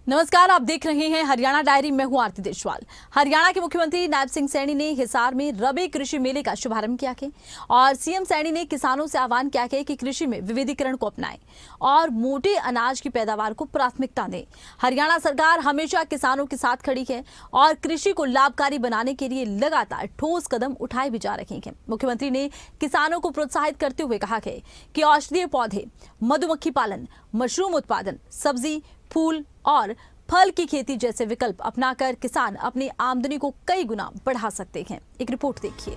नमस्कार, आप देख रहे हैं हरियाणा डायरी। मैं हूं आरती देशवाल। हरियाणा के मुख्यमंत्री नायब सिंह सैनी ने हिसार में रबी कृषि मेले का शुभारंभ किया है और सीएम सैनी ने किसानों से आह्वान किया है कि कृषि में विविधीकरण को अपनाएं और मोटे अनाज की पैदावार को प्राथमिकता दें। हरियाणा सरकार हमेशा किसानों के साथ खड़ी है और कृषि को लाभकारी बनाने के लिए लगातार ठोस कदम उठाए भी जा रहे हैं। मुख्यमंत्री ने किसानों को प्रोत्साहित करते हुए कहा है कि औषधीय पौधे, मधुमक्खी पालन, मशरूम उत्पादन, सब्जी, फूल और फल की खेती जैसे विकल्प अपनाकर किसान अपनी आमदनी को कई गुना बढ़ा सकते हैं। एक रिपोर्ट देखिए।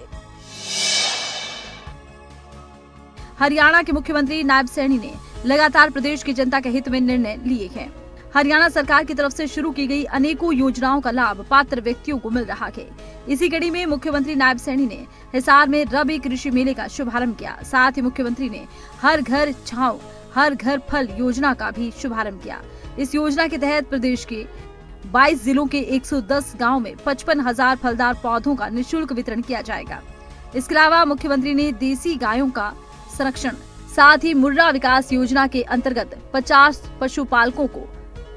हरियाणा के मुख्यमंत्री नायब सैनी ने लगातार प्रदेश की जनता के हित में निर्णय लिए हैं। हरियाणा सरकार की तरफ से शुरू की गई अनेकों योजनाओं का लाभ पात्र व्यक्तियों को मिल रहा है। इसी कड़ी में मुख्यमंत्री नायब सैनी ने हिसार में रबी कृषि मेले का शुभारंभ किया। साथ ही मुख्यमंत्री ने हर घर छांव हर घर फल योजना का भी शुभारंभ किया। इस योजना के तहत प्रदेश के 22 जिलों के 110 गांव में 55,000 फलदार पौधों का निःशुल्क वितरण किया जाएगा। इसके अलावा मुख्यमंत्री ने देसी गायों का संरक्षण, साथ ही मुर्रा विकास योजना के अंतर्गत 50 पशुपालकों को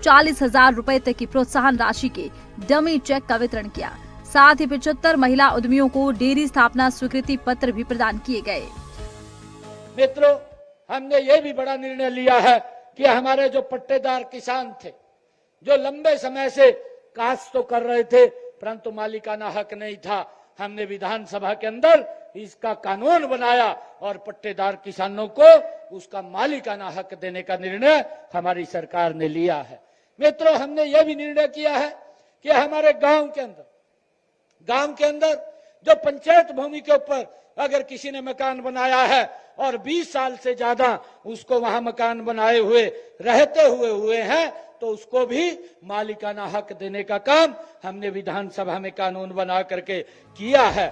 40,000 रुपए तक की प्रोत्साहन राशि के डमी चेक का वितरण किया। साथ ही 75 महिला उद्यमियों को डेयरी स्थापना स्वीकृति पत्र भी प्रदान किए गए। मित्रों, हमने ये भी बड़ा निर्णय लिया है कि हमारे जो पट्टेदार किसान थे, जो लंबे समय से काश्त तो कर रहे थे परंतु मालिकाना हक नहीं था, हमने विधानसभा के अंदर इसका कानून बनाया और पट्टेदार किसानों को उसका मालिकाना हक देने का निर्णय हमारी सरकार ने लिया है। मित्रों, हमने ये भी निर्णय किया है कि हमारे गांव के अंदर जो पंचायत भूमि के ऊपर अगर किसी ने मकान बनाया है और 20 साल से ज्यादा उसको वहां मकान बनाए हुए रहते हुए हैं तो उसको भी मालिकाना हक देने का काम हमने विधानसभा में कानून बना करके किया है।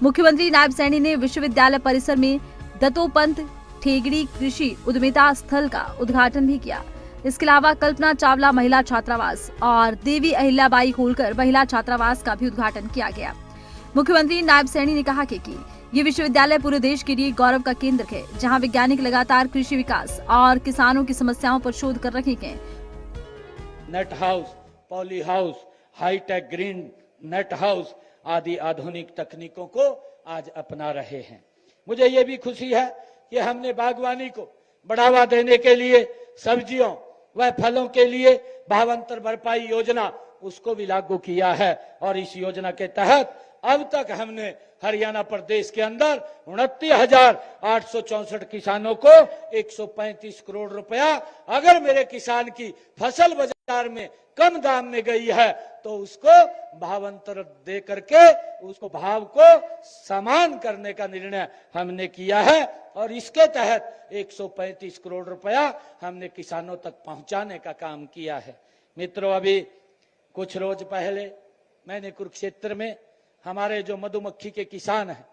मुख्यमंत्री नायब सैनी ने विश्वविद्यालय परिसर में दत्तोपंत ठेगड़ी कृषि उद्यमिता स्थल का उद्घाटन भी किया। इसके अलावा कल्पना चावला महिला छात्रावास और देवी अहिल्याबाई होलकर महिला छात्रावास का भी उद्घाटन किया गया। मुख्यमंत्री नायब सैनी ने कहा कि ये विश्वविद्यालय पूरे देश के लिए गौरव का केंद्र है, जहां वैज्ञानिक लगातार कृषि विकास और किसानों की समस्याओं पर शोध कर रहे हैं। Net house, poly house, hitech green net house आदि आधुनिक तकनीकों को आज अपना रहे हैं। मुझे ये भी खुशी है कि हमने बागवानी को बढ़ावा देने के लिए सब्जियों व फलों के लिए भावांतर भरपाई योजना उसको भी लागू किया है और इस योजना के तहत अब तक हमने हरियाणा प्रदेश के अंदर 29,864 किसानों को 135 करोड़ रुपया, अगर मेरे किसान की फसल बाजार में कम दाम में गई है तो उसको भावांतर दे करके उसको भाव को समान करने का निर्णय हमने किया है और इसके तहत 135 करोड़ रुपया हमने किसानों तक पहुंचाने का काम किया है। मित्रों, अभी कुछ रोज पहले मैंने कुरुक्षेत्र में हमारे जो मधुमक्खी के किसान हैं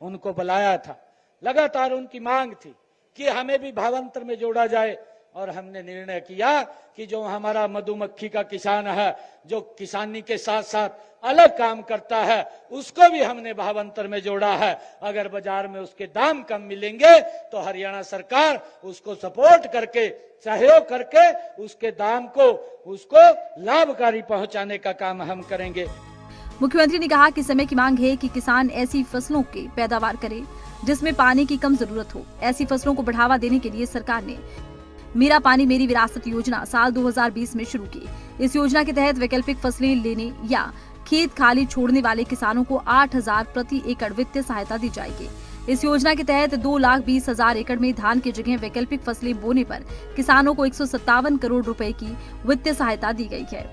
उनको बुलाया था। लगातार उनकी मांग थी कि हमें भी भावांतर में जोड़ा जाए और हमने निर्णय किया कि जो हमारा मधुमक्खी का किसान है, जो किसानी के साथ साथ अलग काम करता है, उसको भी हमने भावांतर में जोड़ा है। अगर बाजार में उसके दाम कम मिलेंगे तो हरियाणा सरकार उसको सपोर्ट करके, सहयोग करके उसके दाम को उसको लाभकारी पहुंचाने का काम हम करेंगे। मुख्यमंत्री ने कहा कि समय की मांग है कि किसान ऐसी फसलों की पैदावार करे जिसमें पानी की कम जरूरत हो। ऐसी फसलों को बढ़ावा देने के लिए सरकार ने मेरा पानी मेरी विरासत योजना साल 2020 में शुरू की। इस योजना के तहत वैकल्पिक फसलें लेने या खेत खाली छोड़ने वाले किसानों को 8,000 प्रति एकड़ वित्तीय सहायता दी जाएगी। इस योजना के तहत 2,20,000 एकड़ में धान की जगह वैकल्पिक फसलें बोने पर किसानों को 157 करोड़ रुपए की वित्तीय सहायता दी गई है।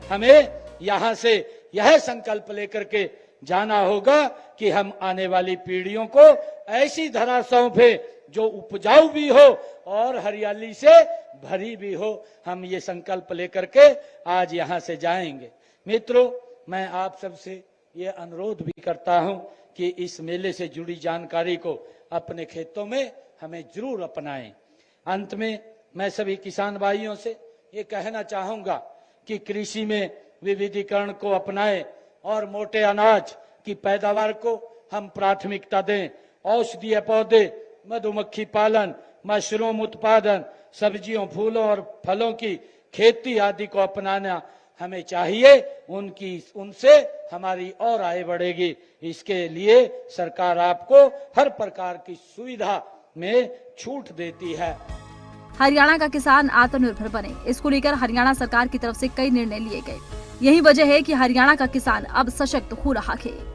हमें यहाँ से यह संकल्प लेकर के जाना होगा कि हम आने वाली पीढ़ियों को ऐसी धरा सौंपे जो उपजाऊ भी हो और हरियाली से भरी भी हो। हम ये संकल्प लेकर के आज यहाँ से जाएंगे। मित्रों, मैं आप सबसे ये अनुरोध भी करता हूं कि इस मेले से जुड़ी जानकारी को अपने खेतों में हमें जरूर अपनाएं। अंत में मैं सभी किसान भाइयों से ये कहना चाहूंगा कि कृषि में विविधीकरण को अपनाएं और मोटे अनाज की पैदावार को हम प्राथमिकता दें। औषधीय पौधे, मधुमक्खी पालन, मशरूम उत्पादन, सब्जियों, फूलों और फलों की खेती आदि को अपनाना हमें चाहिए। उनसे हमारी और आय बढ़ेगी। इसके लिए सरकार आपको हर प्रकार की सुविधा में छूट देती है। हरियाणा का किसान आत्मनिर्भर बने, इसको लेकर हरियाणा सरकार की तरफ से कई निर्णय लिए गए। यही वजह है कि हरियाणा का किसान अब सशक्त हो रहा है।